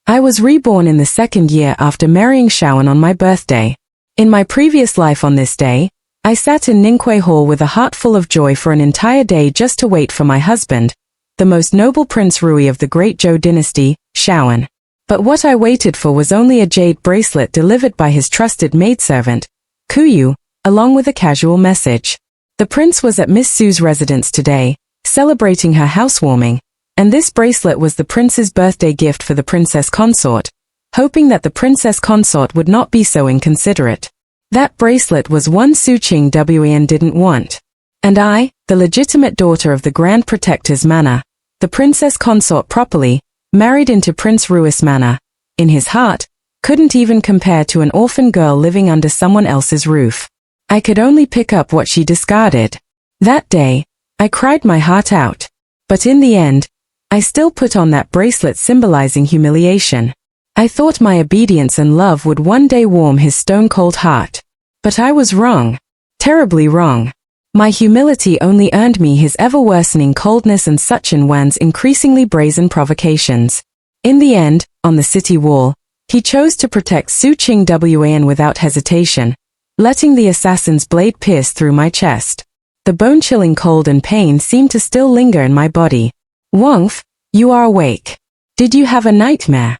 I was reborn in the second year after marrying Shawan on my birthday. In my previous life on this day, I sat in Ningque Hall with a heart full of joy for an entire day just to wait for my husband, the most noble Prince Rui of the great Zhou dynasty, Shawan. But what I waited for was only a jade bracelet delivered by his trusted maidservant, Kuyu, along with a casual message. The prince was at Miss Sue's residence today, celebrating her housewarming, and this bracelet was the prince's birthday gift for the princess consort, hoping that the princess consort would not be so inconsiderate. That bracelet was one Su Qing Wan didn't want. And I, the legitimate daughter of the Grand Protector's manor, the princess consort properly, married into Prince Rui's manor, in his heart, couldn't even compare to an orphan girl living under someone else's roof. I could only pick up what she discarded. That day, I cried my heart out. But in the end, I still put on that bracelet symbolizing humiliation. I thought my obedience and love would one day warm his stone-cold heart. But I was wrong. Terribly wrong. My humility only earned me his ever-worsening coldness and Su Wan's increasingly brazen provocations. In the end, on the city wall, he chose to protect Su Qing Wan without hesitation, letting the assassin's blade pierce through my chest. The bone-chilling cold and pain seemed to still linger in my body. Wangf, you are awake. Did you have a nightmare?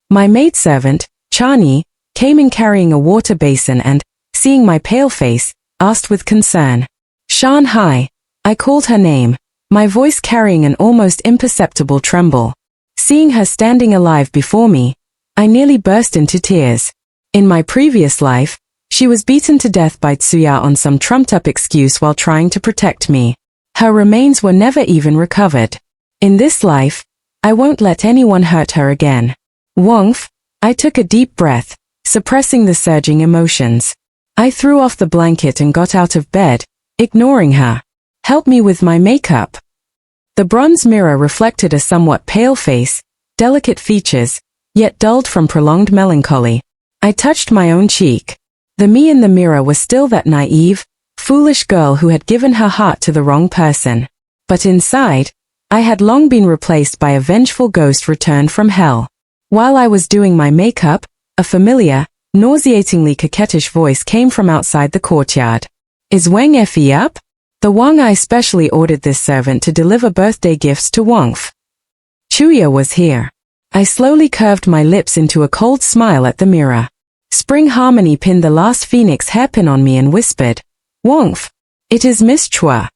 My maidservant, Chani, came in carrying a water basin and, seeing my pale face, asked with concern. Shan Hai. I called her name, my voice carrying an almost imperceptible tremble. Seeing her standing alive before me, I nearly burst into tears. In my previous life, she was beaten to death by Tsuya on some trumped-up excuse while trying to protect me. Her remains were never even recovered. In this life, I won't let anyone hurt her again. Wangf, I took a deep breath, suppressing the surging emotions. I threw off the blanket and got out of bed, ignoring her. Help me with my makeup. The bronze mirror reflected a somewhat pale face, delicate features, yet dulled from prolonged melancholy. I touched my own cheek. The me in the mirror was still that naive, foolish girl who had given her heart to the wrong person. But inside, I had long been replaced by a vengeful ghost returned from hell. While I was doing my makeup, a familiar, nauseatingly coquettish voice came from outside the courtyard. Is Wang Effie up? The Wang I specially ordered this servant to deliver birthday gifts to Wangf. Chuya was here. I slowly curved my lips into a cold smile at the mirror. Spring Harmony pinned the last phoenix hairpin on me and whispered, Wangf, it is Miss Chua.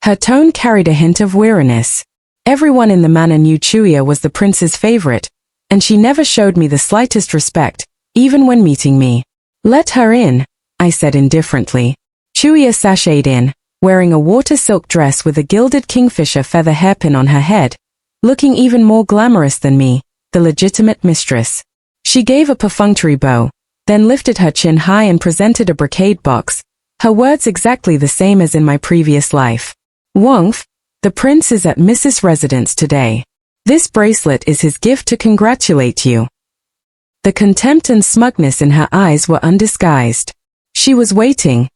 Her tone carried a hint of weariness. Everyone in the manor knew Chuya was the prince's favorite, and she never showed me the slightest respect, even when meeting me. Let her in, I said indifferently. Chuya sashayed in, wearing a water silk dress with a gilded kingfisher feather hairpin on her head, looking even more glamorous than me, the legitimate mistress. She gave a perfunctory bow, then lifted her chin high and presented a brocade box, her words exactly the same as in my previous life. Wangf, the prince is at Mrs. residence today. This bracelet is his gift to congratulate you. The contempt and smugness in her eyes were undisguised. She was waiting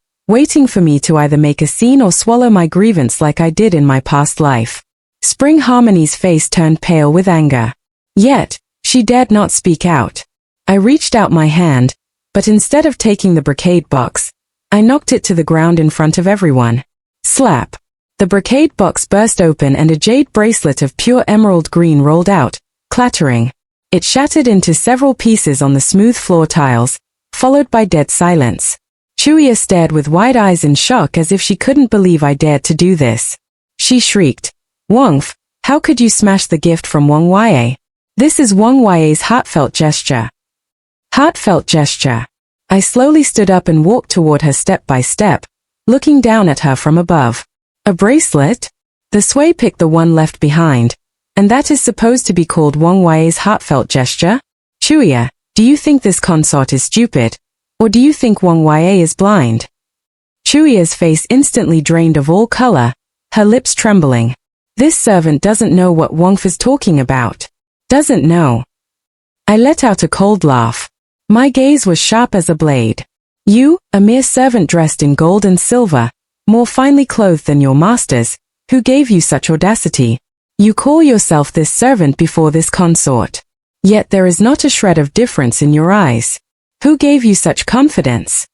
for me to either make a scene or swallow my grievance like I did in my past life. Spring Harmony's face turned pale with anger. Yet, she dared not speak out. I reached out my hand, but instead of taking the brocade box, I knocked it to the ground in front of everyone. Slap. The brocade box burst open and a jade bracelet of pure emerald green rolled out, clattering. It shattered into several pieces on the smooth floor tiles, followed by dead silence. Chuya stared with wide eyes in shock as if she couldn't believe I dared to do this. She shrieked, Wangf, how could you smash the gift from Wang Wei? This is Wang Wei's heartfelt gesture. Heartfelt gesture. I slowly stood up and walked toward her step by step, looking down at her from above. A bracelet? The Sui picked the one left behind, and that is supposed to be called Wang Wei's heartfelt gesture? Chuya, do you think this consort is stupid? Or do you think Wang Wei is blind? Chuya's face instantly drained of all color, her lips trembling. This servant doesn't know what Wangf is talking about. Doesn't know. I let out a cold laugh. My gaze was sharp as a blade. You, a mere servant dressed in gold and silver, more finely clothed than your masters, who gave you such audacity. You call yourself this servant before this consort. Yet there is not a shred of difference in your eyes. Who gave you such confidence?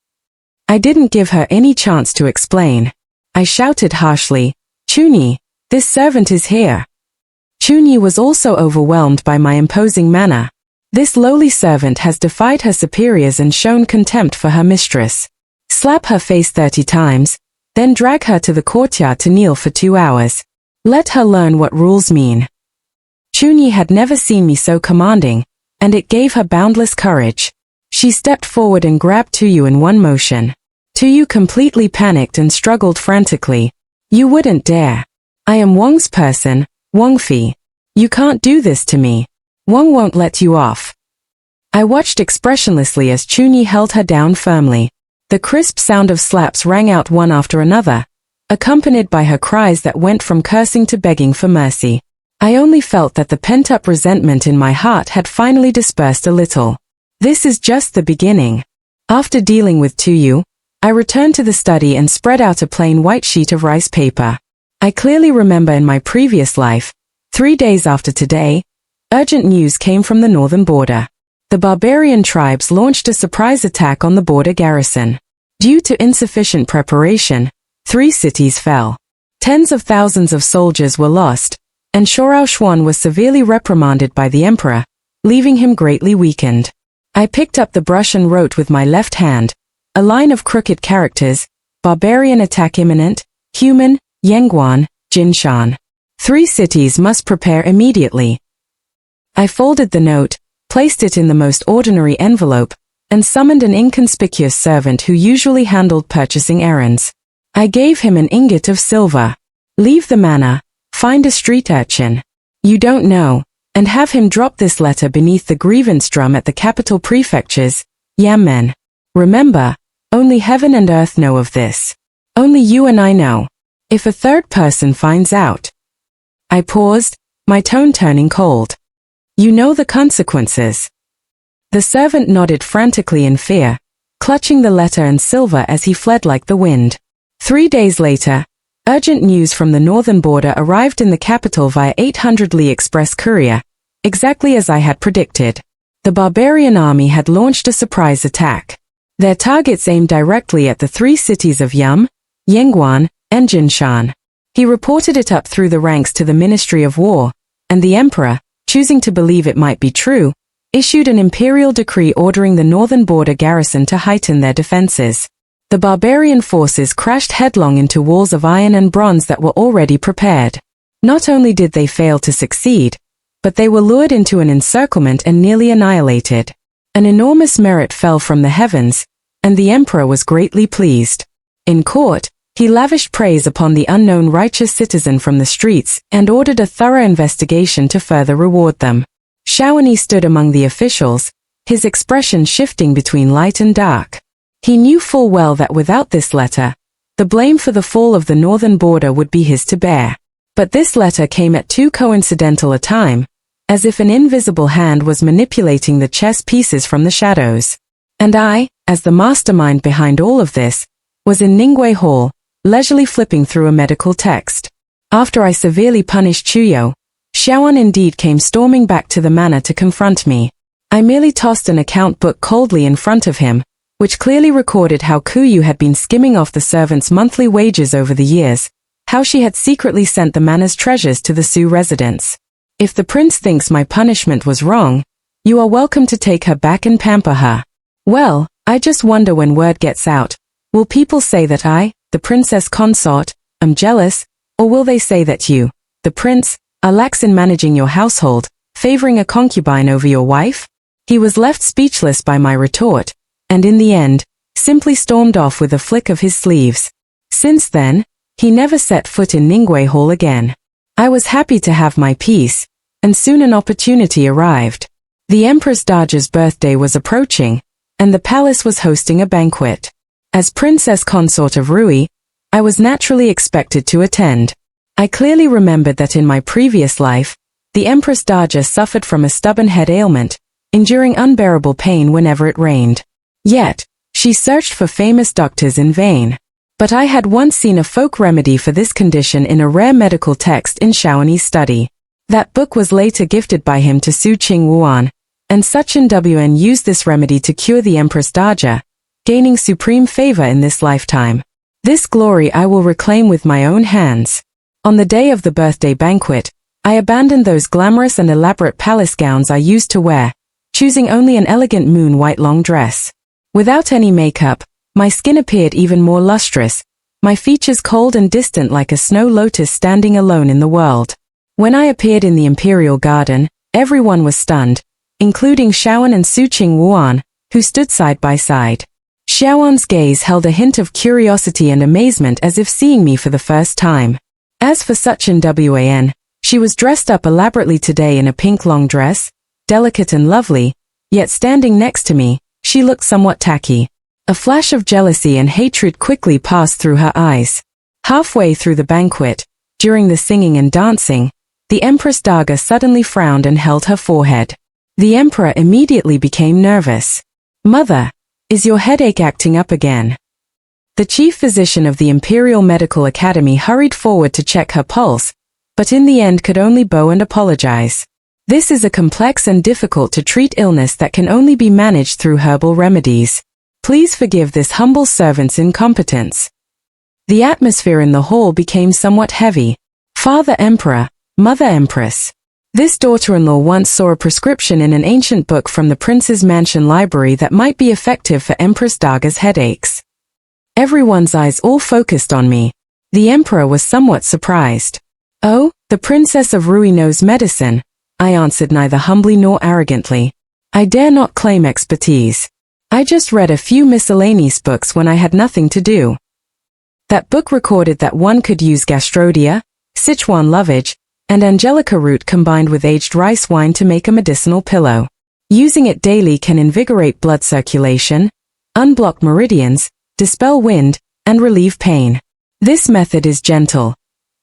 I didn't give her any chance to explain. I shouted harshly, Chunyi, this servant is here. Chunyi was also overwhelmed by my imposing manner. This lowly servant has defied her superiors and shown contempt for her mistress. Slap her face 30 times, then drag her to the courtyard to kneel for 2 hours. Let her learn what rules mean. Chunyi had never seen me so commanding, and it gave her boundless courage. She stepped forward and grabbed Tuyu in one motion. Tuyu completely panicked and struggled frantically. You wouldn't dare. I am Wang's person, Wangfi. You can't do this to me. Wang won't let you off. I watched expressionlessly as Chunyi held her down firmly. The crisp sound of slaps rang out one after another, accompanied by her cries that went from cursing to begging for mercy. I only felt that the pent-up resentment in my heart had finally dispersed a little. This is just the beginning. After dealing with Tuyu, I returned to the study and spread out a plain white sheet of rice paper. I clearly remember in my previous life, 3 days after today, urgent news came from the northern border. The barbarian tribes launched a surprise attack on the border garrison. Due to insufficient preparation, 3 cities fell. Tens of thousands of soldiers were lost, and Shorao Xuan was severely reprimanded by the emperor, leaving him greatly weakened. I picked up the brush and wrote with my left hand, a line of crooked characters, barbarian attack imminent, human, Yangguan, Jinshan. 3 cities must prepare immediately. I folded the note, placed it in the most ordinary envelope, and summoned an inconspicuous servant who usually handled purchasing errands. I gave him an ingot of silver. Leave the manor, find a street urchin you don't know, and have him drop this letter beneath the grievance drum at the capital prefectures, Yammen. Remember, only heaven and earth know of this. Only you and I know. If a third person finds out. I paused, my tone turning cold. You know the consequences. The servant nodded frantically in fear, clutching the letter and silver as he fled like the wind. 3 days later, urgent news from the northern border arrived in the capital via 800 Li Express courier, exactly as I had predicted. The barbarian army had launched a surprise attack. Their targets aimed directly at the 3 cities of Yum, Yangguan, and Jinshan. He reported it up through the ranks to the Ministry of War, and the emperor, choosing to believe it might be true, issued an imperial decree ordering the northern border garrison to heighten their defenses. The barbarian forces crashed headlong into walls of iron and bronze that were already prepared. Not only did they fail to succeed, but they were lured into an encirclement and nearly annihilated. An enormous merit fell from the heavens, and the emperor was greatly pleased. In court, he lavished praise upon the unknown righteous citizen from the streets and ordered a thorough investigation to further reward them. Shawnee stood among the officials, his expression shifting between light and dark. He knew full well that without this letter, the blame for the fall of the northern border would be his to bear. But this letter came at too coincidental a time, as if an invisible hand was manipulating the chess pieces from the shadows. And I, as the mastermind behind all of this, was in Ningwei Hall, leisurely flipping through a medical text. After I severely punished Chuyo, Xiaoan indeed came storming back to the manor to confront me. I merely tossed an account book coldly in front of him, which clearly recorded how Kuyu had been skimming off the servants' monthly wages over the years, how she had secretly sent the manor's treasures to the Su residence. If the prince thinks my punishment was wrong, you are welcome to take her back and pamper her. Well, I just wonder when word gets out, will people say that I, the princess consort, am jealous, or will they say that you, the prince, are lax in managing your household, favoring a concubine over your wife? He was left speechless by my retort, and in the end, simply stormed off with a flick of his sleeves. Since then, he never set foot in Ningwei Hall again. I was happy to have my peace, and soon an opportunity arrived. The Empress Dowager's birthday was approaching, and the palace was hosting a banquet. As princess consort of Rui, I was naturally expected to attend. I clearly remembered that in my previous life, the Empress Dowager suffered from a stubborn head ailment, enduring unbearable pain whenever it rained. Yet, she searched for famous doctors in vain. But I had once seen a folk remedy for this condition in a rare medical text in Shaoani's study. That book was later gifted by him to Su Qing Wuan, and Sachin Wn used this remedy to cure the Empress Daga, gaining supreme favor in this lifetime. This glory I will reclaim with my own hands. On the day of the birthday banquet, I abandoned those glamorous and elaborate palace gowns I used to wear, choosing only an elegant moon-white long dress. Without any makeup, my skin appeared even more lustrous, my features cold and distant like a snow lotus standing alone in the world. When I appeared in the imperial garden, everyone was stunned, including Xiaoan and Su Qingwuan, who stood side by side. Xiaoan's gaze held a hint of curiosity and amazement as if seeing me for the first time. As for Sachin Wan, she was dressed up elaborately today in a pink long dress, delicate and lovely, yet standing next to me, she looked somewhat tacky. A flash of jealousy and hatred quickly passed through her eyes. Halfway through the banquet, during the singing and dancing, the Empress Daga suddenly frowned and held her forehead. The emperor immediately became nervous. "Mother, is your headache acting up again?" The chief physician of the Imperial Medical Academy hurried forward to check her pulse, but in the end could only bow and apologize. This is a complex and difficult to treat illness that can only be managed through herbal remedies. Please forgive this humble servant's incompetence. The atmosphere in the hall became somewhat heavy. Father Emperor, Mother Empress. This daughter-in-law once saw a prescription in an ancient book from the prince's mansion library that might be effective for Empress Daga's headaches. Everyone's eyes all focused on me. The emperor was somewhat surprised. "Oh, the Princess of Rui knows medicine," I answered neither humbly nor arrogantly. I dare not claim expertise. I just read a few miscellaneous books when I had nothing to do. That book recorded that one could use gastrodia, Sichuan lovage, and angelica root combined with aged rice wine to make a medicinal pillow. Using it daily can invigorate blood circulation, unblock meridians, dispel wind, and relieve pain. This method is gentle.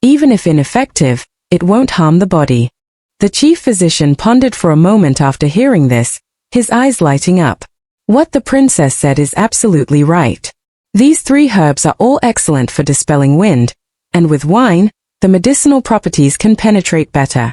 Even if ineffective, it won't harm the body. The chief physician pondered for a moment after hearing this, his eyes lighting up. What the princess said is absolutely right. These 3 herbs are all excellent for dispelling wind, and with wine, the medicinal properties can penetrate better.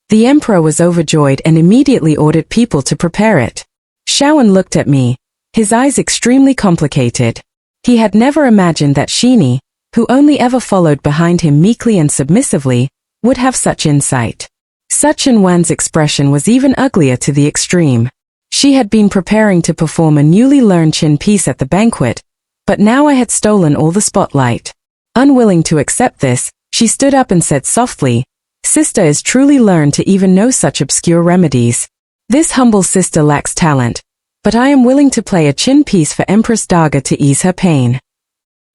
The emperor was overjoyed and immediately ordered people to prepare it. Xiaoan looked at me, his eyes extremely complicated. He had never imagined that Shini, who only ever followed behind him meekly and submissively, would have such insight. Sachin Wan's expression was even uglier to the extreme. She had been preparing to perform a newly learned Qin piece at the banquet, but now I had stolen all the spotlight. Unwilling to accept this, she stood up and said softly, "Sister is truly learned to even know such obscure remedies. This humble sister lacks talent, but I am willing to play a Qin piece for Empress Daga to ease her pain."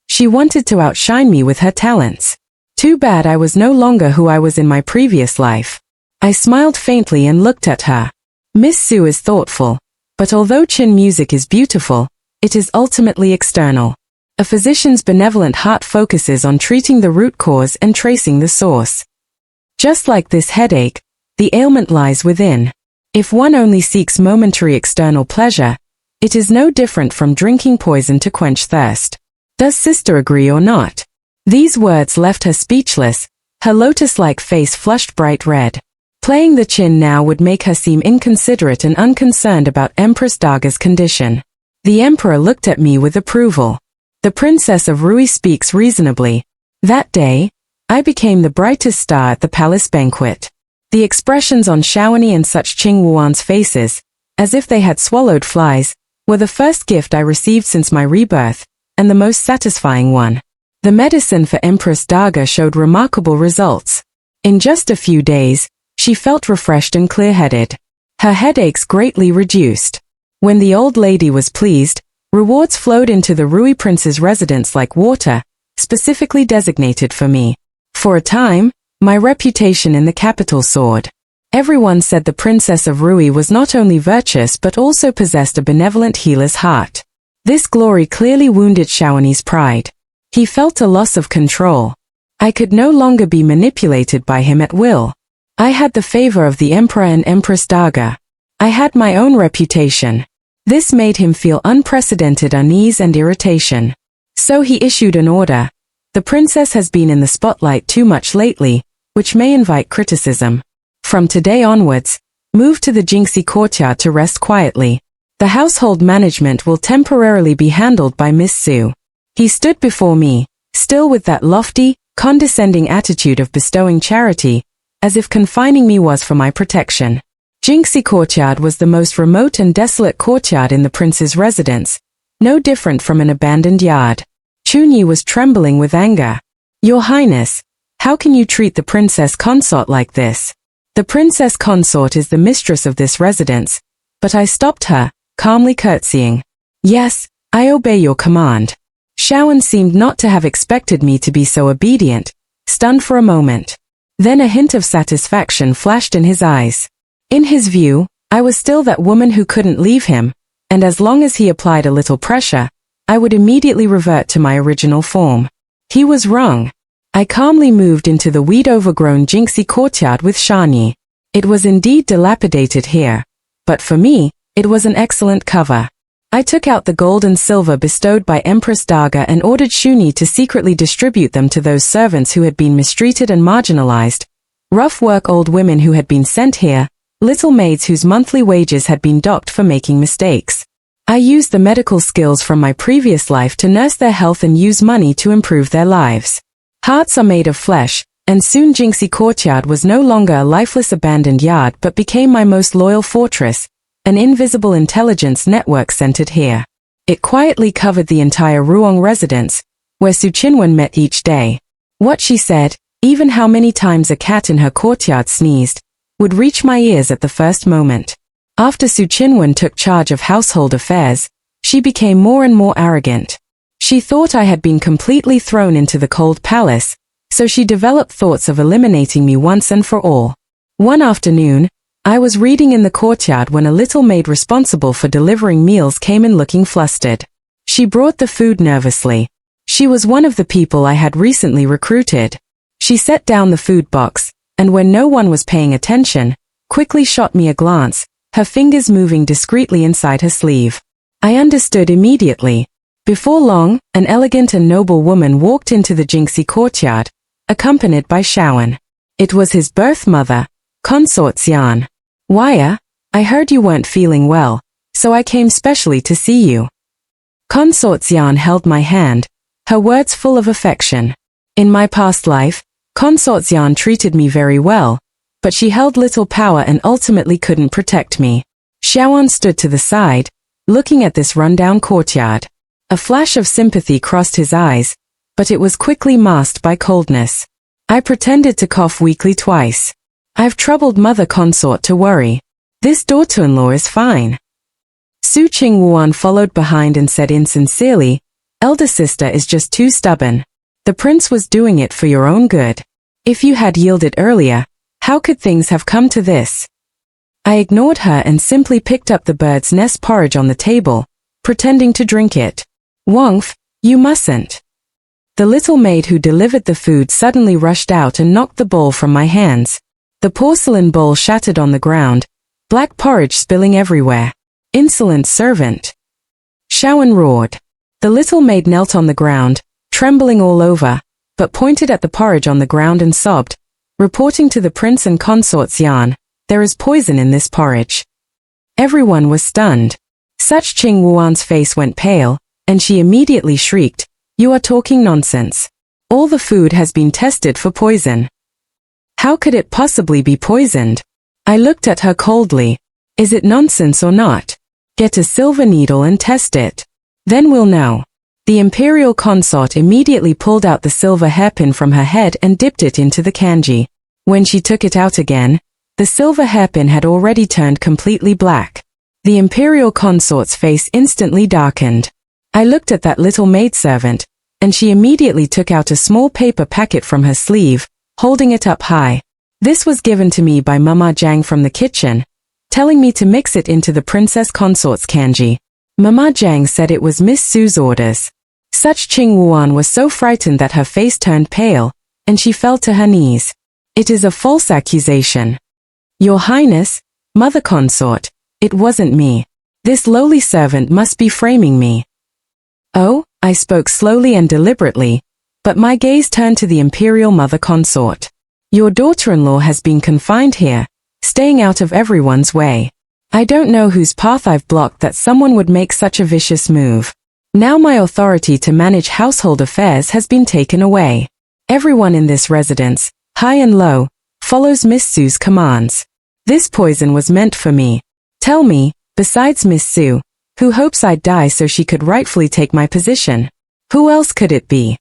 She wanted to outshine me with her talents. Too bad I was no longer who I was in my previous life. I smiled faintly and looked at her. Miss Su is thoughtful, but although Qin music is beautiful, it is ultimately external. A physician's benevolent heart focuses on treating the root cause and tracing the source. Just like this headache, the ailment lies within. If one only seeks momentary external pleasure, it is no different from drinking poison to quench thirst. Does sister agree or not? These words left her speechless, her lotus-like face flushed bright red. Playing the Qin now would make her seem inconsiderate and unconcerned about Empress Daga's condition. The emperor looked at me with approval. The Princess of Rui speaks reasonably. That day, I became the brightest star at the palace banquet. The expressions on Xiaoani and such Qingwuan's faces, as if they had swallowed flies, were the first gift I received since my rebirth, and the most satisfying one. The medicine for Empress Daga showed remarkable results. In just a few days, she felt refreshed and clear-headed. Her headaches greatly reduced. When the old lady was pleased, rewards flowed into the Rui prince's residence like water, specifically designated for me. For a time, my reputation in the capital soared. Everyone said the Princess of Rui was not only virtuous but also possessed a benevolent healer's heart. This glory clearly wounded Xiaoani's pride. He felt a loss of control. I could no longer be manipulated by him at will. I had the favor of the Emperor and Empress Daga. I had my own reputation. This made him feel unprecedented unease and irritation. So he issued an order. The princess has been in the spotlight too much lately, which may invite criticism. From today onwards, Move to the Jinxie courtyard to rest quietly. The household management will temporarily be handled by Miss Su. He stood before me, still with that lofty, condescending attitude of bestowing charity, as if confining me was for my protection. Jinxie courtyard was the most remote and desolate courtyard in the prince's residence, no different from an abandoned yard. Chunyi was trembling with anger. Your Highness, how can you treat the princess consort like this? The princess consort is the mistress of this residence, but I stopped her, calmly curtsying. Yes, I obey your command. Shawan seemed not to have expected me to be so obedient, stunned for a moment. Then a hint of satisfaction flashed in his eyes. In his view, I was still that woman who couldn't leave him, and as long as he applied a little pressure, I would immediately revert to my original form. He was wrong. I calmly moved into the weed-overgrown Jinxie courtyard with Shani. It was indeed dilapidated here, but for me, it was an excellent cover. I took out the gold and silver bestowed by Empress Daga and ordered Shuni to secretly distribute them to those servants who had been mistreated and marginalized, rough work old women who had been sent here, little maids whose monthly wages had been docked for making mistakes. I used the medical skills from my previous life to nurse their health and use money to improve their lives. Hearts are made of flesh, and soon Jinxie courtyard was no longer a lifeless abandoned yard but became my most loyal fortress, an invisible intelligence network centered here. It quietly covered the entire Ruong residence, where Su Qinwen met each day. What she said, even how many times a cat in her courtyard sneezed, would reach my ears at the first moment. After Su Qinwen took charge of household affairs, she became more and more arrogant. She thought I had been completely thrown into the cold palace, so she developed thoughts of eliminating me once and for all. One afternoon, I was reading in the courtyard when a little maid responsible for delivering meals came in looking flustered. She brought the food nervously. She was one of the people I had recently recruited. She set down the food box, and when no one was paying attention, quickly shot me a glance, her fingers moving discreetly inside her sleeve. I understood immediately. Before long, an elegant and noble woman walked into the Jinxie courtyard, accompanied by Shawan. It was his birth mother, Consort Xian. Waya, I heard you weren't feeling well, so I came specially to see you. Consort Xian held my hand, her words full of affection. In my past life, Consort Xian treated me very well, but she held little power and ultimately couldn't protect me. Shawan stood to the side, looking at this rundown courtyard. A flash of sympathy crossed his eyes, but it was quickly masked by coldness. I pretended to cough weakly twice. I've troubled mother consort to worry. This daughter-in-law is fine. Su Qingwuan followed behind and said insincerely, elder sister is just too stubborn. The prince was doing it for your own good. If you had yielded earlier, how could things have come to this? I ignored her and simply picked up the bird's nest porridge on the table, pretending to drink it. Wangf, you mustn't. The little maid who delivered the food suddenly rushed out and knocked the bowl from my hands. The porcelain bowl shattered on the ground, black porridge spilling everywhere. Insolent servant. Shawan roared. The little maid knelt on the ground, trembling all over, but pointed at the porridge on the ground and sobbed, reporting to the prince and consort Xian, there is poison in this porridge. Everyone was stunned. Such Qingwuan's face went pale, and she immediately shrieked, you are talking nonsense. All the food has been tested for poison. How could it possibly be poisoned? I looked at her coldly. Is it nonsense or not? Get a silver needle and test it. Then we'll know. The imperial consort immediately pulled out the silver hairpin from her head and dipped it into the kanji. When she took it out again, the silver hairpin had already turned completely black. The imperial consort's face instantly darkened. I looked at that little maidservant, and she immediately took out a small paper packet from her sleeve, holding it up high. This was given to me by Mama Jiang from the kitchen, telling me to mix it into the princess consort's kanji. Mama Jiang said it was Miss Su's orders. Such Qingwuan was so frightened that her face turned pale, and she fell to her knees. It is a false accusation. Your Highness, Mother Consort, it wasn't me. This lowly servant must be framing me. Oh, I spoke slowly and deliberately, but my gaze turned to the imperial mother consort. Your daughter-in-law has been confined here, staying out of everyone's way. I don't know whose path I've blocked that someone would make such a vicious move. Now my authority to manage household affairs has been taken away. Everyone in this residence, high and low, follows Miss Sue's commands. This poison was meant for me. Tell me, besides Miss Sue, who hopes I'd die so she could rightfully take my position? Who else could it be?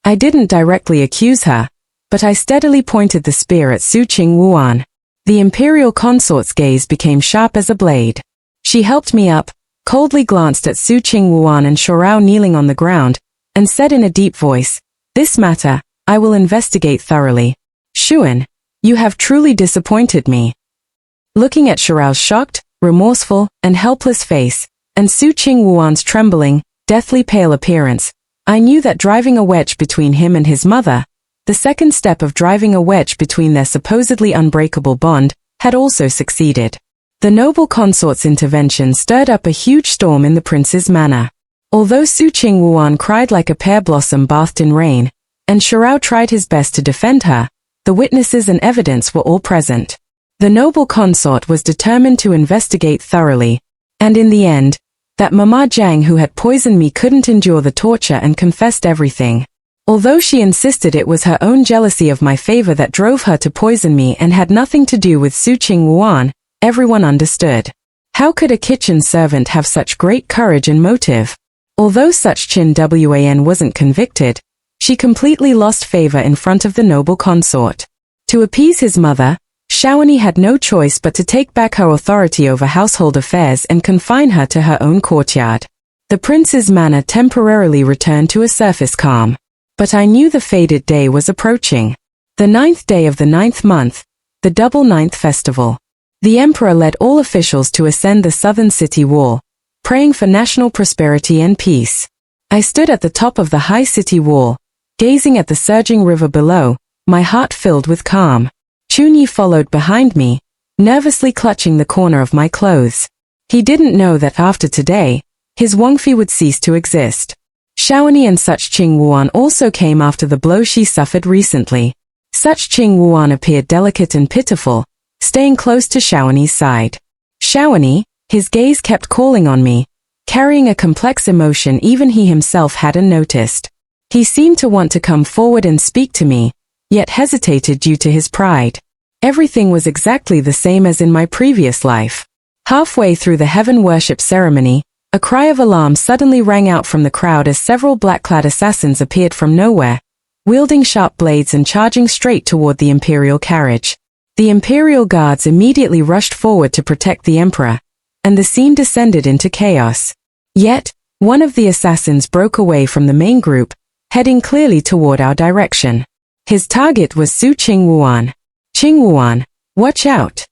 I didn't directly accuse her, but I steadily pointed the spear at Su Ching Wuan. The imperial consort's gaze became sharp as a blade. She helped me up, coldly glanced at Su Ching Wuan and Shorao kneeling on the ground, and said in a deep voice, "This matter, I will investigate thoroughly. Xuan, you have truly disappointed me." Looking at Shorao's shocked, remorseful, and helpless face, and Su Ching Wuan's trembling, deathly pale appearance, I knew that driving a wedge between him and his mother, the second step of driving a wedge between their supposedly unbreakable bond, had also succeeded. The noble consort's intervention stirred up a huge storm in the prince's manor. Although Su Ching Wuan cried like a pear blossom bathed in rain, and Shorao tried his best to defend her, the witnesses and evidence were all present. The noble consort was determined to investigate thoroughly, and in the end, that Mama Jiang who had poisoned me couldn't endure the torture and confessed everything. Although she insisted it was her own jealousy of my favor that drove her to poison me and had nothing to do with Su Ching Wuan, everyone understood. How could a kitchen servant have such great courage and motive? Although such Chin Wan wasn't convicted, she completely lost favor in front of the noble consort. To appease his mother, Shawnee had no choice but to take back her authority over household affairs and confine her to her own courtyard. The prince's manor temporarily returned to a surface calm. But I knew the fated day was approaching. The 9th day of the 9th month, the double 9th festival. The emperor led all officials to ascend the southern city wall, praying for national prosperity and peace. I stood at the top of the high city wall, gazing at the surging river below, my heart filled with calm. Chunyi followed behind me, nervously clutching the corner of my clothes. He didn't know that after today, his Wangfi would cease to exist. Shawnee and Such Ching Wuan also came after the blow she suffered recently. Such Ching Wuan appeared delicate and pitiful, staying close to Shawnee's side. Shawnee, his gaze kept calling on me, carrying a complex emotion even he himself hadn't noticed. He seemed to want to come forward and speak to me, yet hesitated due to his pride. Everything was exactly the same as in my previous life. Halfway through the heaven worship ceremony, a cry of alarm suddenly rang out from the crowd as several black-clad assassins appeared from nowhere, wielding sharp blades and charging straight toward the imperial carriage. The imperial guards immediately rushed forward to protect the emperor, and the scene descended into chaos. Yet, one of the assassins broke away from the main group, heading clearly toward our direction. His target was Su Ching Wuan. "Ching Wuan, watch out!"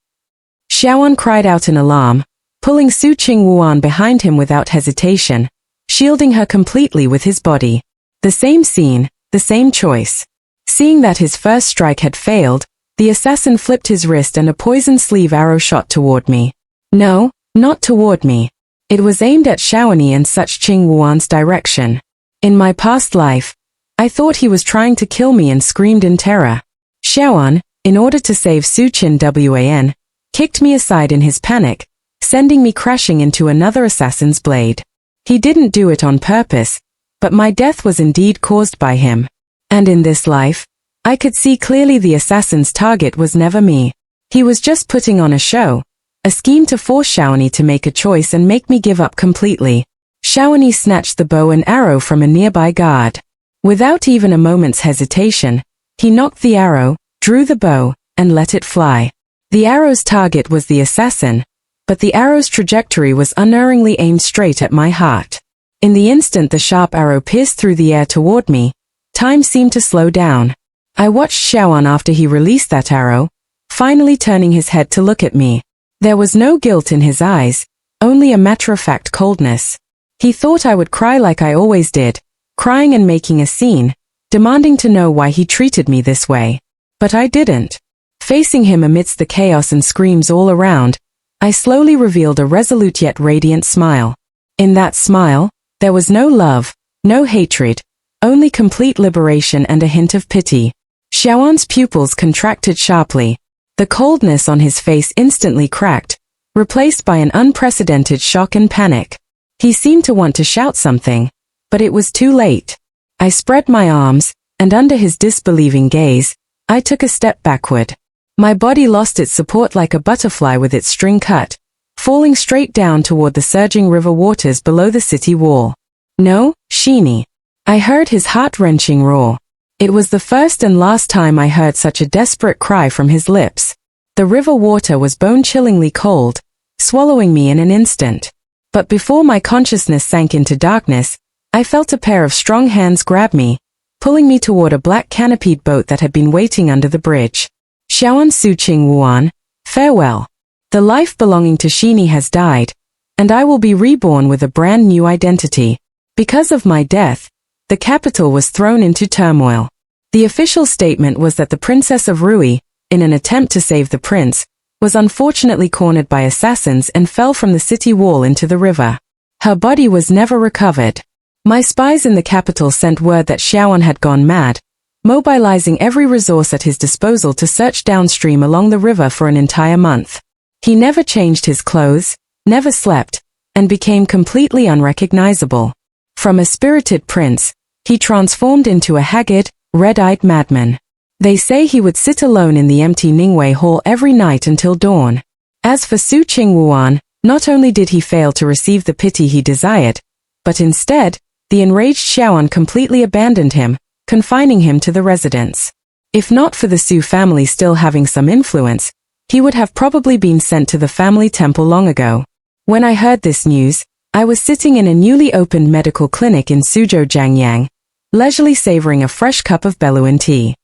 Xiaoan cried out in alarm, pulling Su Ching Wuan behind him without hesitation, shielding her completely with his body. The same scene, the same choice. Seeing that his first strike had failed, the assassin flipped his wrist and a poison sleeve arrow shot toward me. No, not toward me. It was aimed at Shawnee and Such Ching Wuan's direction. In my past life, I thought he was trying to kill me and screamed in terror. Xiaoan, in order to save Su Chin Wan, kicked me aside in his panic, sending me crashing into another assassin's blade. He didn't do it on purpose, but my death was indeed caused by him. And in this life, I could see clearly the assassin's target was never me. He was just putting on a show, a scheme to force Shawnee to make a choice and make me give up completely. Shawnee snatched the bow and arrow from a nearby guard. Without even a moment's hesitation, he knocked the arrow, drew the bow, and let it fly. The arrow's target was the assassin, but the arrow's trajectory was unerringly aimed straight at my heart. In the instant the sharp arrow pierced through the air toward me, time seemed to slow down. I watched Xiaoan after he released that arrow, finally turning his head to look at me. There was no guilt in his eyes, only a matter-of-fact coldness. He thought I would cry like I always did, crying and making a scene, demanding to know why he treated me this way. But I didn't. Facing him amidst the chaos and screams all around, I slowly revealed a resolute yet radiant smile. In that smile, there was no love, no hatred, only complete liberation and a hint of pity. Xiaoan's pupils contracted sharply, The coldness on his face instantly cracked, replaced by an unprecedented shock and panic. He seemed to want to shout something, but it was too late. I spread my arms, and under his disbelieving gaze, I took a step backward. My body lost its support like a butterfly with its string cut, falling straight down toward the surging river waters below the city wall. "No, Sheeny." I heard his heart-wrenching roar. It was the first and last time I heard such a desperate cry from his lips. The river water was bone-chillingly cold, swallowing me in an instant. But before my consciousness sank into darkness, I felt a pair of strong hands grab me, pulling me toward a black canopied boat that had been waiting under the bridge. "Xiaoan Su Qing Wuan, farewell. The life belonging to Sheeny has died, and I will be reborn with a brand new identity. Because of my death, the capital was thrown into turmoil." The official statement was that the Princess of Rui, in an attempt to save the prince, was unfortunately cornered by assassins and fell from the city wall into the river. Her body was never recovered. My spies in the capital sent word that Xiaoan had gone mad, mobilizing every resource at his disposal to search downstream along the river for an entire month. He never changed his clothes, never slept, and became completely unrecognizable. From a spirited prince, he transformed into a haggard, red-eyed madman. They say he would sit alone in the empty Ningwei Hall every night until dawn. As for Su Qing Wuan, not only did he fail to receive the pity he desired, but instead, the enraged Xiaoan completely abandoned him, confining him to the residence. If not for the Su family still having some influence, he would have probably been sent to the family temple long ago. When I heard this news, I was sitting in a newly opened medical clinic in Suzhou Jiangyang, leisurely savoring a fresh cup of Beluan tea.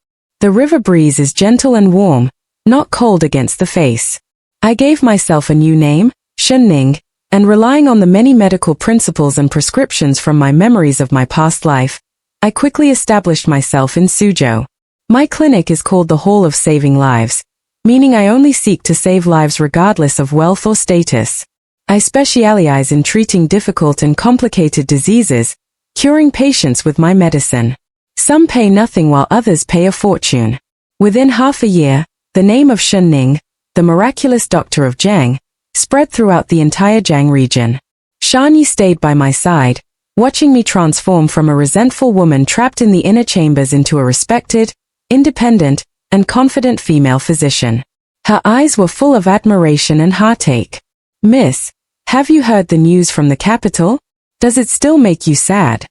The river breeze is gentle and warm, not cold against the face. I gave myself a new name, Shenning, and relying on the many medical principles and prescriptions from my memories of my past life, I quickly established myself in Suzhou. My clinic is called the Hall of Saving Lives, meaning I only seek to save lives regardless of wealth or status. I specialize in treating difficult and complicated diseases, curing patients with my medicine. Some pay nothing while others pay a fortune. Within half a year, the name of Shenning, the miraculous doctor of Jiang, spread throughout the entire Jiang region. Shani stayed by my side, watching me transform from a resentful woman trapped in the inner chambers into a respected, independent, and confident female physician. Her eyes were full of admiration and heartache. "Miss, have you heard the news from the capital? Does it still make you sad?"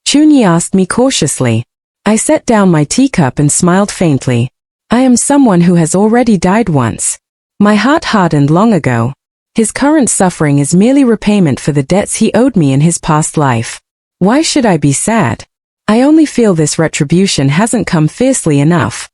Chunyi asked me cautiously. I set down my teacup and smiled faintly. I am someone who has already died once. My heart hardened long ago. His current suffering is merely repayment for the debts he owed me in his past life. Why should I be sad? I only feel this retribution hasn't come fiercely enough.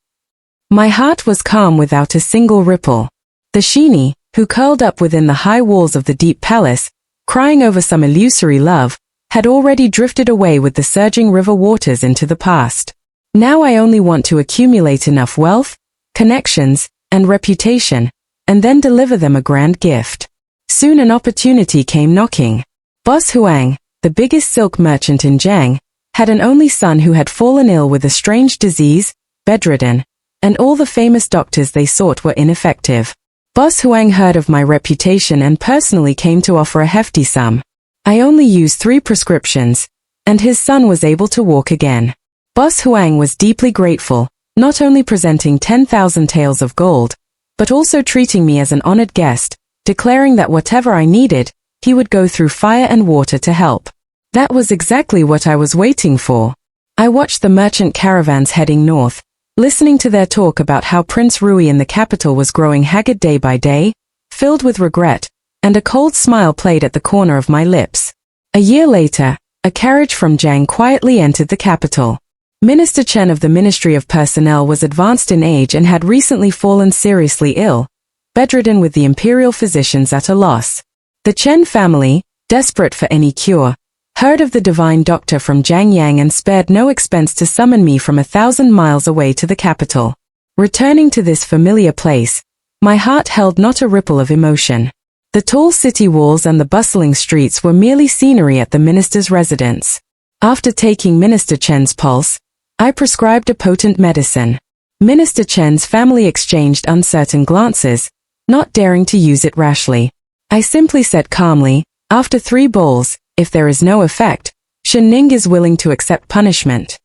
My heart was calm without a single ripple. The Sheeny, who curled up within the high walls of the deep palace, crying over some illusory love, had already drifted away with the surging river waters into the past. Now I only want to accumulate enough wealth, connections, and reputation, and then deliver them a grand gift. Soon an opportunity came knocking. Boss Huang, the biggest silk merchant in Jiang, had an only son who had fallen ill with a strange disease, bedridden, and all the famous doctors they sought were ineffective. Boss Huang heard of my reputation and personally came to offer a hefty sum. I only used 3 prescriptions, and his son was able to walk again. Boss Huang was deeply grateful, not only presenting 10,000 taels of gold, but also treating me as an honored guest, declaring that whatever I needed, he would go through fire and water to help. That was exactly what I was waiting for. I watched the merchant caravans heading north, listening to their talk about how Prince Rui in the capital was growing haggard day by day, filled with regret, and a cold smile played at the corner of my lips. A year later, a carriage from Jiang quietly entered the capital. Minister Chen of the Ministry of Personnel was advanced in age and had recently fallen seriously ill, bedridden with the imperial physicians at a loss. The Chen family, desperate for any cure, heard of the divine doctor from Jiangyang and spared no expense to summon me from 1,000 miles away to the capital. Returning to this familiar place, my heart held not a ripple of emotion. The tall city walls and the bustling streets were merely scenery at the minister's residence. After taking Minister Chen's pulse, I prescribed a potent medicine. Minister Chen's family exchanged uncertain glances, not daring to use it rashly. I simply said calmly, after 3 bowls, if there is no effect, Shen Ning is willing to accept punishment.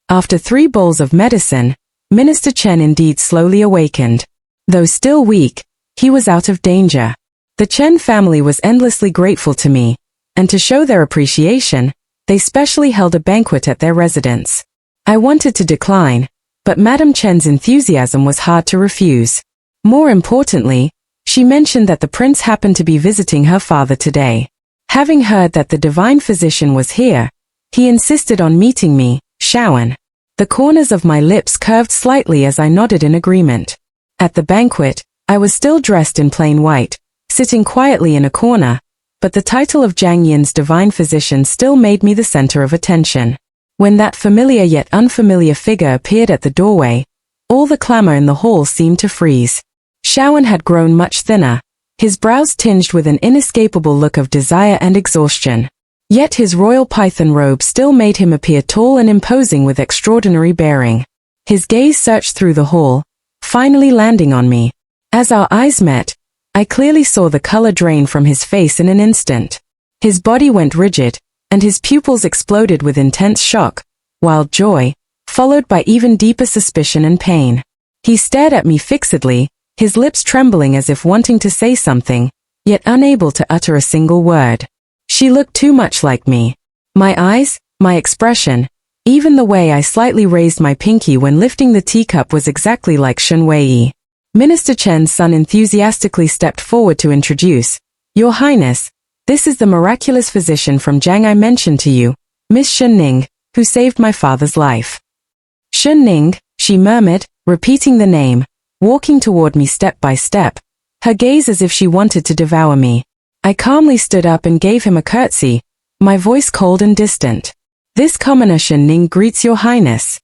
After 3 bowls of medicine, Minister Chen indeed slowly awakened. Though still weak, he was out of danger. The Chen family was endlessly grateful to me, and to show their appreciation, they specially held a banquet at their residence. I wanted to decline, but Madame Chen's enthusiasm was hard to refuse. More importantly, she mentioned that the prince happened to be visiting her father today. Having heard that the divine physician was here, he insisted on meeting me, Shawan. The corners of my lips curved slightly as I nodded in agreement. At the banquet, I was still dressed in plain white, sitting quietly in a corner, but the title of Jiang Yin's divine physician still made me the center of attention. When that familiar yet unfamiliar figure appeared at the doorway, all the clamor in the hall seemed to freeze. Shawan had grown much thinner, his brows tinged with an inescapable look of desire and exhaustion. Yet his royal python robe still made him appear tall and imposing with extraordinary bearing. His gaze searched through the hall, finally landing on me. As our eyes met, I clearly saw the color drain from his face in an instant. His body went rigid, and his pupils exploded with intense shock, wild joy, followed by even deeper suspicion and pain. He stared at me fixedly, his lips trembling as if wanting to say something, yet unable to utter a single word. She looked too much like me. My eyes, my expression, even the way I slightly raised my pinky when lifting the teacup was exactly like Shen Wei. Minister Chen's son enthusiastically stepped forward to introduce, "Your Highness, this is the miraculous physician from Jiang I mentioned to you, Miss Shen Ning, who saved my father's life." "Shen Ning," she murmured, repeating the name, walking toward me step by step, her gaze as if she wanted to devour me. I calmly stood up and gave him a curtsy, my voice cold and distant. "This commoner Shen Ning greets your highness."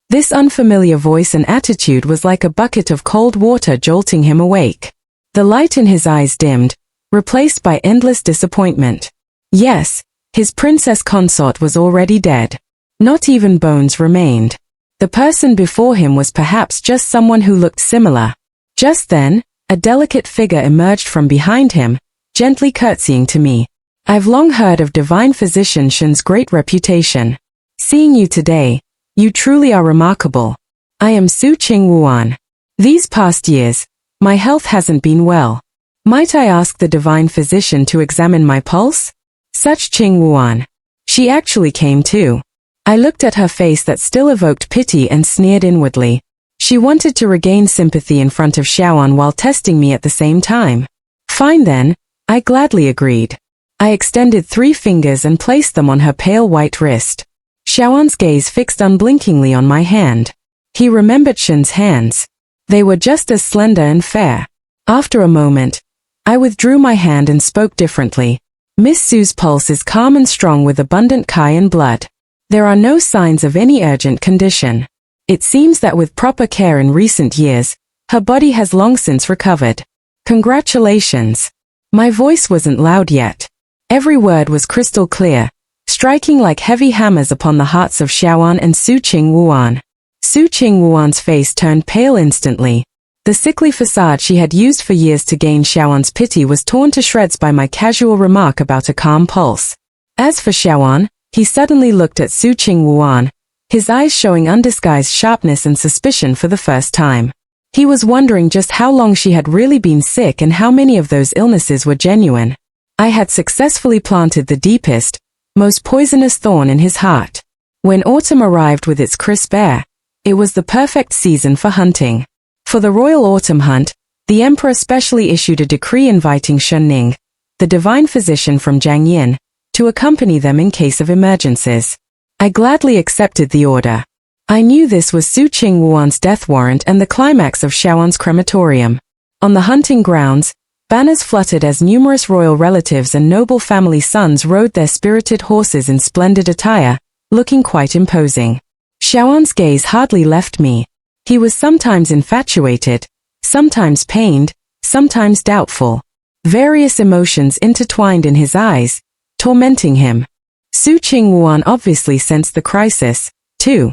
This unfamiliar voice and attitude was like a bucket of cold water jolting him awake. The light in his eyes dimmed, replaced by endless disappointment. Yes, his princess consort was already dead. Not even bones remained. The person before him was perhaps just someone who looked similar. Just then, a delicate figure emerged from behind him, gently curtsying to me. "I've long heard of divine physician Shen's great reputation. Seeing you today, you truly are remarkable. I am Su Qing Wuan. These past years, my health hasn't been well. Might I ask the divine physician to examine my pulse?" Such Qing Wuan. She actually came too. I looked at her face that still evoked pity and sneered inwardly. She wanted to regain sympathy in front of Shawan while testing me at the same time. Fine then, I gladly agreed. I extended 3 fingers and placed them on her pale white wrist. Shawan's gaze fixed unblinkingly on my hand. He remembered Shen's hands. They were just as slender and fair. After a moment, I withdrew my hand and spoke differently. "Miss Su's pulse is calm and strong with abundant Qi and blood. There are no signs of any urgent condition. It seems that with proper care in recent years, her body has long since recovered. Congratulations." My voice wasn't loud yet. Every word was crystal clear, striking like heavy hammers upon the hearts of Shawan and Su Qing Wuan. Su Qing Wuan's face turned pale instantly. The sickly facade she had used for years to gain Shawan's pity was torn to shreds by my casual remark about a calm pulse. As for Shawan, he suddenly looked at Su Qing Wuan, his eyes showing undisguised sharpness and suspicion for the first time. He was wondering just how long she had really been sick and how many of those illnesses were genuine. I had successfully planted the deepest, most poisonous thorn in his heart. When autumn arrived with its crisp air, it was the perfect season for hunting. For the royal autumn hunt, the emperor specially issued a decree inviting Shen Ning, the divine physician from Jiang Yin, to accompany them in case of emergencies. I gladly accepted the order. I knew this was Su Qing Wuan's death warrant and the climax of Shawan's crematorium. On the hunting grounds, banners fluttered as numerous royal relatives and noble family sons rode their spirited horses in splendid attire, looking quite imposing. Shawan's gaze hardly left me. He was sometimes infatuated, sometimes pained, sometimes doubtful. Various emotions intertwined in his eyes, tormenting him. Su Qing Wuan obviously sensed the crisis, too.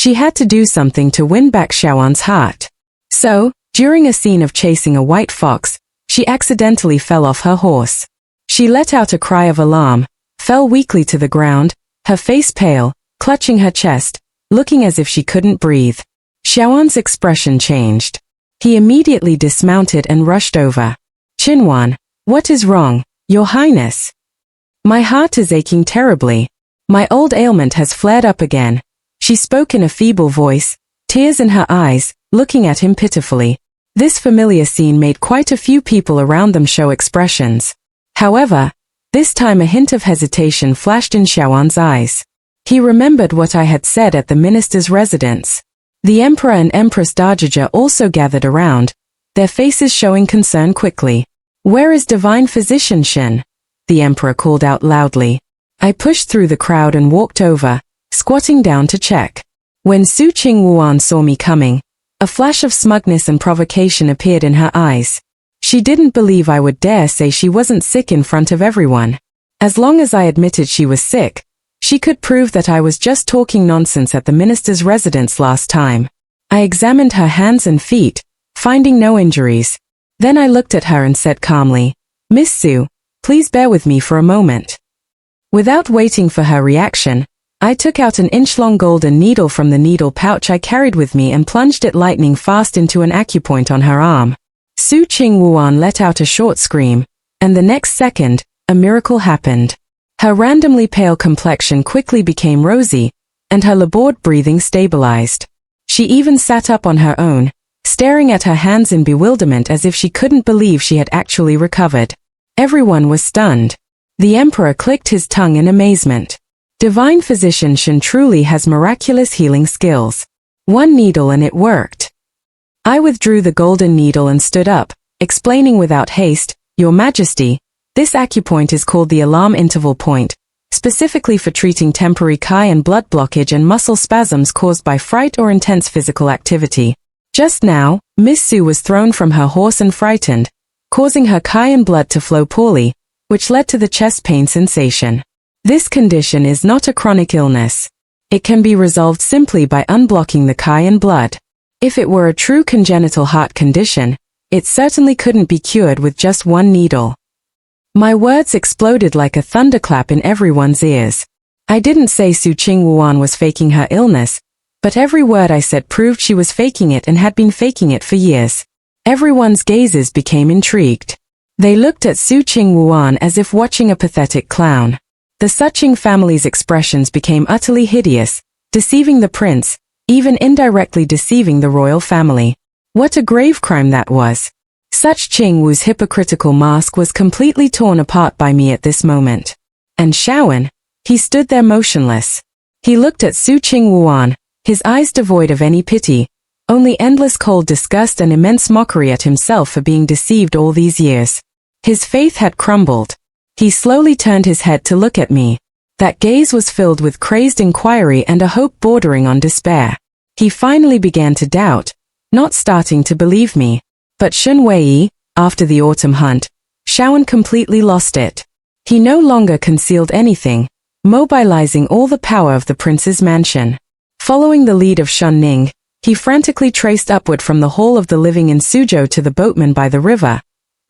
She had to do something to win back Xiaoan's heart. So, during a scene of chasing a white fox, she accidentally fell off her horse. She let out a cry of alarm, fell weakly to the ground, her face pale, clutching her chest, looking as if she couldn't breathe. Xiaoan's expression changed. He immediately dismounted and rushed over. "Qinwan, what is wrong, Your Highness? My heart is aching terribly. My old ailment has flared up again." She spoke in a feeble voice, tears in her eyes, looking at him pitifully. This familiar scene made quite a few people around them show expressions. However, this time a hint of hesitation flashed in Xiaoan's eyes. He remembered what I had said at the minister's residence. The Emperor and Empress Dowager also gathered around, their faces showing concern quickly. "Where is Divine Physician Shen?" the Emperor called out loudly. I pushed through the crowd and walked over, squatting down to check. When Su Qingyuan saw me coming, a flash of smugness and provocation appeared in her eyes. She didn't believe I would dare say she wasn't sick in front of everyone. As long as I admitted she was sick, she could prove that I was just talking nonsense at the minister's residence last time. I examined her hands and feet, finding no injuries. Then I looked at her and said calmly, "Miss Su, please bear with me for a moment." Without waiting for her reaction, I took out an inch-long golden needle from the needle pouch I carried with me and plunged it lightning fast into an acupoint on her arm. Su Qingyuan let out a short scream, and the next second, a miracle happened. Her randomly pale complexion quickly became rosy, and her labored breathing stabilized. She even sat up on her own, staring at her hands in bewilderment as if she couldn't believe she had actually recovered. Everyone was stunned. The Emperor clicked his tongue in amazement. Divine Physician Shen truly has miraculous healing skills. One needle and it worked. I withdrew the golden needle and stood up, explaining without haste, "Your Majesty, this acupoint is called the alarm interval point, specifically for treating temporary Qi and blood blockage and muscle spasms caused by fright or intense physical activity. Just now, Miss Su was thrown from her horse and frightened, causing her Qi and blood to flow poorly, which led to the chest pain sensation. This condition is not a chronic illness. It can be resolved simply by unblocking the Qi and blood. If it were a true congenital heart condition, it certainly couldn't be cured with just one needle." My words exploded like a thunderclap in everyone's ears. I didn't say Su Qingyuan was faking her illness, but every word I said proved she was faking it and had been faking it for years. Everyone's gazes became intrigued. They looked at Su Qingyuan as if watching a pathetic clown. The Suqing family's expressions became utterly hideous, deceiving the prince, even indirectly deceiving the royal family. What a grave crime that was. Such Qingwu's hypocritical mask was completely torn apart by me at this moment. And Xiaoan, he stood there motionless. He looked at Su Qingyuan, his eyes devoid of any pity, only endless cold disgust and immense mockery at himself for being deceived all these years. His faith had crumbled. He slowly turned his head to look at me. That gaze was filled with crazed inquiry and a hope bordering on despair. He finally began to doubt, not starting to believe me. But Shun Wei, after the autumn hunt, Xiaoan completely lost it. He no longer concealed anything, mobilizing all the power of the prince's mansion. Following the lead of Shun Ning, he frantically traced upward from the hall of the living in Suzhou to the boatman by the river,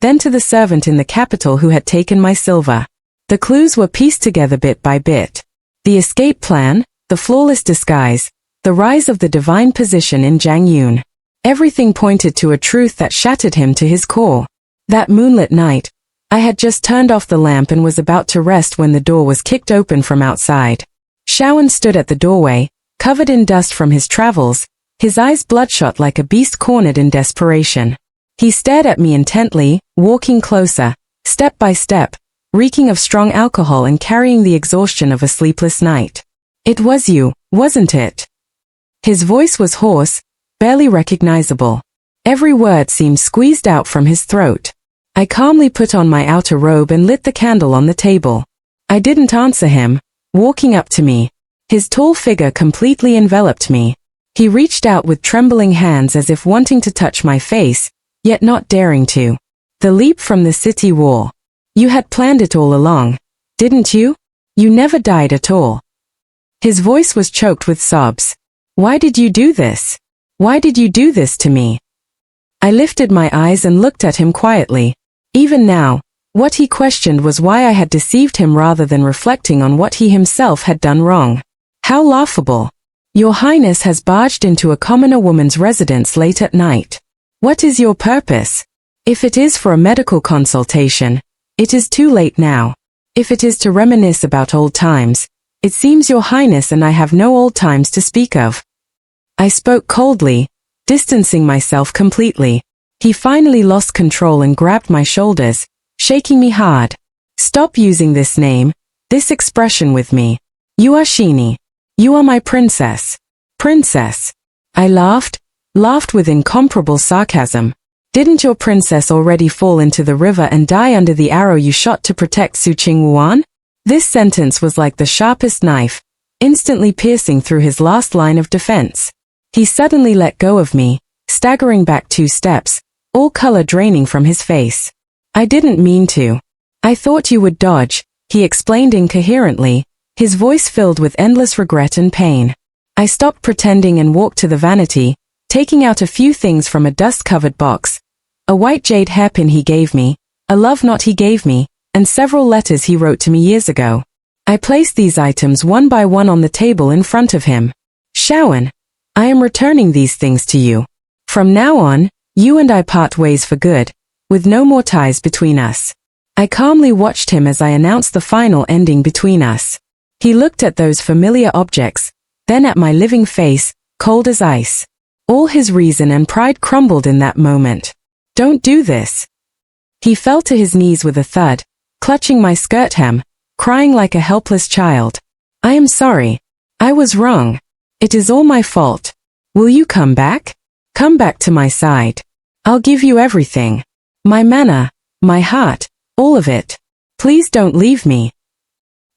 then to the servant in the capital who had taken my silver. The clues were pieced together bit by bit. The escape plan, the flawless disguise, the rise of the divine position in Zhang Yun. Everything pointed to a truth that shattered him to his core. That moonlit night, I had just turned off the lamp and was about to rest when the door was kicked open from outside. Xiaoan stood at the doorway, covered in dust from his travels, his eyes bloodshot like a beast cornered in desperation. He stared at me intently, walking closer, step by step, reeking of strong alcohol and carrying the exhaustion of a sleepless night. "It was you, wasn't it?" His voice was hoarse, barely recognizable. Every word seemed squeezed out from his throat. I calmly put on my outer robe and lit the candle on the table. I didn't answer him, walking up to me. His tall figure completely enveloped me. He reached out with trembling hands as if wanting to touch my face, yet not daring to. The leap from the city wall. "You had planned it all along, didn't you? You never died at all." His voice was choked with sobs. Why did you do this? Why did you do this to me? I lifted my eyes and looked at him quietly. Even now, what he questioned was why I had deceived him rather than reflecting on what he himself had done wrong. How laughable. Your Highness has barged into a commoner woman's residence late at night. What is your purpose? If it is for a medical consultation, it is too late now. If it is to reminisce about old times, it seems Your Highness and I have no old times to speak of. I spoke coldly, distancing myself completely. He finally lost control and grabbed my shoulders, shaking me hard. Stop using this name, this expression with me. You are Sheenie. You are my princess. Princess. I laughed with incomparable sarcasm. Didn't your princess already fall into the river and die under the arrow you shot to protect Su Qingwuan? This sentence was like the sharpest knife, instantly piercing through his last line of defense. He suddenly let go of me, staggering back 2 steps, all color draining from his face. I didn't mean to. I thought you would dodge, he explained incoherently, his voice filled with endless regret and pain. I stopped pretending and walked to the vanity, taking out a few things from a dust-covered box. A white jade hairpin he gave me, a love knot he gave me, and several letters he wrote to me years ago. I placed these items one by one on the table in front of him. Shawan, I am returning these things to you. From now on, you and I part ways for good, with no more ties between us. I calmly watched him as I announced the final ending between us. He looked at those familiar objects, then at my living face, cold as ice. All his reason and pride crumbled in that moment. Don't do this. He fell to his knees with a thud, clutching my skirt hem, crying like a helpless child. I am sorry. I was wrong. It is all my fault. Will you come back? Come back to my side. I'll give you everything. My manner, my heart, all of it. Please don't leave me.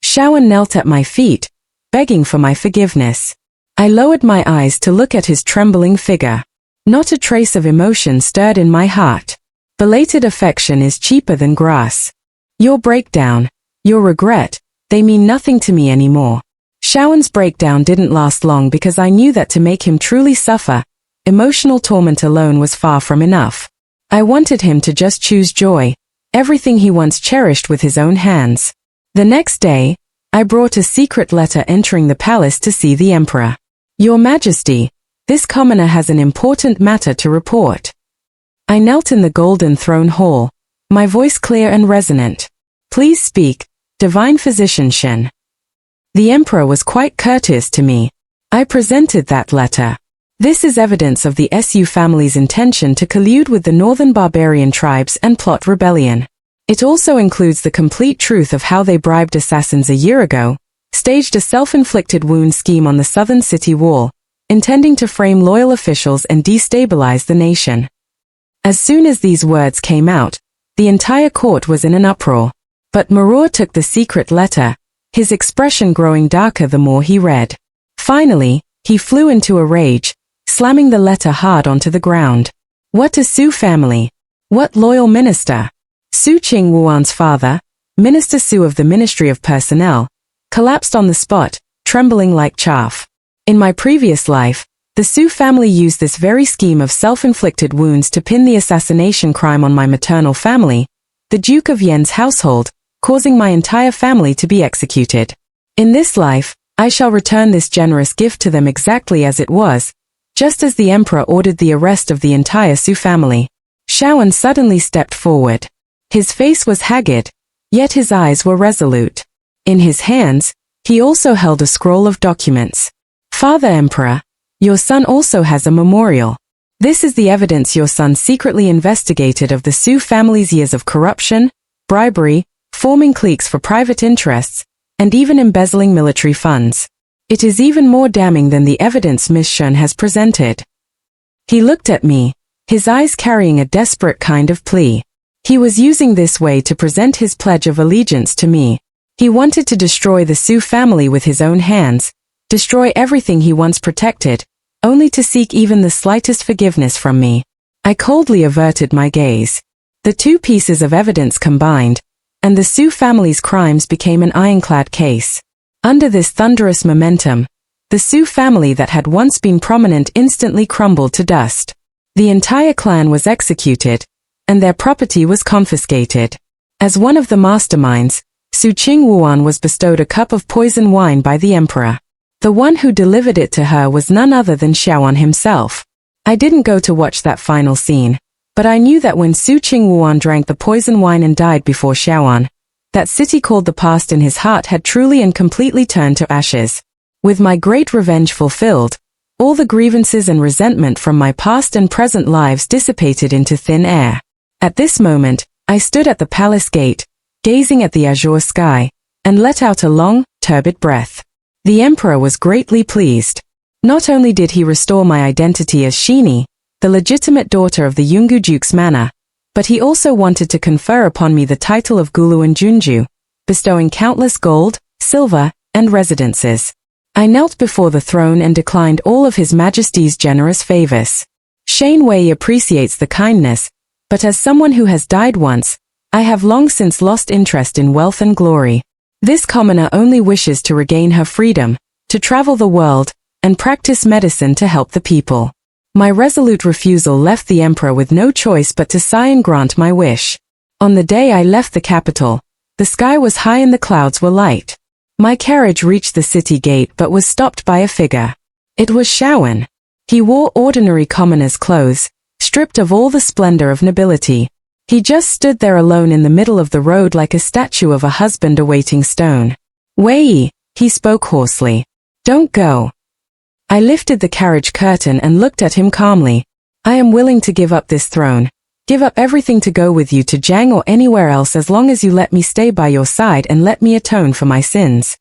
Shawan knelt at my feet, begging for my forgiveness. I lowered my eyes to look at his trembling figure. Not a trace of emotion stirred in my heart. Belated affection is cheaper than grass. Your breakdown, your regret, they mean nothing to me anymore. Shawan's breakdown didn't last long because I knew that to make him truly suffer, emotional torment alone was far from enough. I wanted him to just choose joy, everything he once cherished with his own hands. The next day, I brought a secret letter entering the palace to see the emperor. Your Majesty, this commoner has an important matter to report. I knelt in the golden throne hall, my voice clear and resonant. Please speak, divine physician Shen. The emperor was quite courteous to me. I presented that letter. This is evidence of the Su family's intention to collude with the northern barbarian tribes and plot rebellion. It also includes the complete truth of how they bribed assassins a year ago, staged a self-inflicted wound scheme on the southern city wall, intending to frame loyal officials and destabilize the nation. As soon as these words came out, the entire court was in an uproar. But Maror took the secret letter, his expression growing darker the more he read. Finally, he flew into a rage, slamming the letter hard onto the ground. What a Su family! What loyal minister! Su Qingwuan's father, Minister Su of the Ministry of Personnel, collapsed on the spot, trembling like chaff. In my previous life, the Su family used this very scheme of self-inflicted wounds to pin the assassination crime on my maternal family, the Duke of Yen's household, causing my entire family to be executed. In this life, I shall return this generous gift to them exactly as it was, just as the emperor ordered the arrest of the entire Su family. Shawan suddenly stepped forward. His face was haggard, yet his eyes were resolute. In his hands, he also held a scroll of documents. Father Emperor, your son also has a memorial. This is the evidence your son secretly investigated of the Su family's years of corruption, bribery, forming cliques for private interests, and even embezzling military funds. It is even more damning than the evidence Miss Shen has presented. He looked at me, his eyes carrying a desperate kind of plea. He was using this way to present his pledge of allegiance to me. He wanted to destroy the Su family with his own hands, destroy everything he once protected, only to seek even the slightest forgiveness from me. I coldly averted my gaze. The two pieces of evidence combined, and the Su family's crimes became an ironclad case. Under this thunderous momentum, The Su family that had once been prominent instantly crumbled to dust. The entire clan was executed, and their property was confiscated. As one of the masterminds, Su Qingwuan was bestowed a cup of poison wine by the emperor. The one who delivered it to her was none other than Xiaoan himself. I didn't go to watch that final scene, but I knew that when Su Qingwuan drank the poison wine and died before Xiaoan, that city called the past in his heart had truly and completely turned to ashes. With my great revenge fulfilled, all the grievances and resentment from my past and present lives dissipated into thin air. At this moment, I stood at the palace gate, gazing at the azure sky, and let out a long, turbid breath. The emperor was greatly pleased. Not only did he restore my identity as Shini, the legitimate daughter of the Yungu Duke's manor, but he also wanted to confer upon me the title of Guluan Junju, bestowing countless gold, silver, and residences. I knelt before the throne and declined all of His Majesty's generous favors. Shane Wei appreciates the kindness, but as someone who has died once, I have long since lost interest in wealth and glory. This commoner only wishes to regain her freedom, to travel the world, and practice medicine to help the people. My resolute refusal left the emperor with no choice but to sigh and grant my wish. On the day I left the capital, the sky was high and the clouds were light. My carriage reached the city gate but was stopped by a figure. It was Xiaoan. He wore ordinary commoner's clothes, stripped of all the splendor of nobility. He just stood there alone in the middle of the road like a statue of a husband awaiting stone. Wei, he spoke hoarsely. Don't go. I lifted the carriage curtain and looked at him calmly. I am willing to give up this throne. Give up everything to go with you to Jiang or anywhere else as long as you let me stay by your side and let me atone for my sins.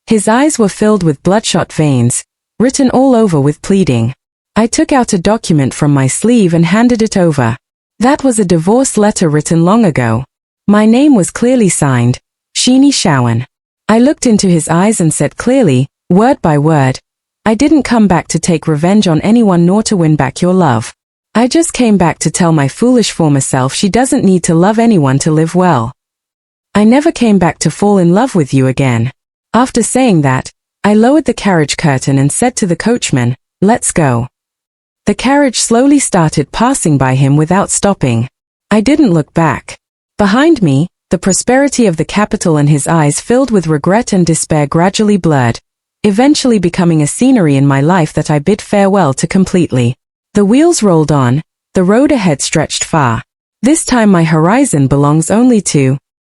His eyes were filled with bloodshot veins, written all over with pleading. I took out a document from my sleeve and handed it over. That was a divorce letter written long ago. My name was clearly signed, Shini Xiaoan. I looked into his eyes and said clearly, word by word, I didn't come back to take revenge on anyone nor to win back your love. I just came back to tell my foolish former self she doesn't need to love anyone to live well. I never came back to fall in love with you again. After saying that, I lowered the carriage curtain and said to the coachman, let's go. The carriage slowly started passing by him without stopping. I didn't look back. Behind me, the prosperity of the capital and his eyes filled with regret and despair gradually blurred, eventually becoming a scenery in my life that I bid farewell to completely. The wheels rolled on, the road ahead stretched far. This time my horizon belongs only to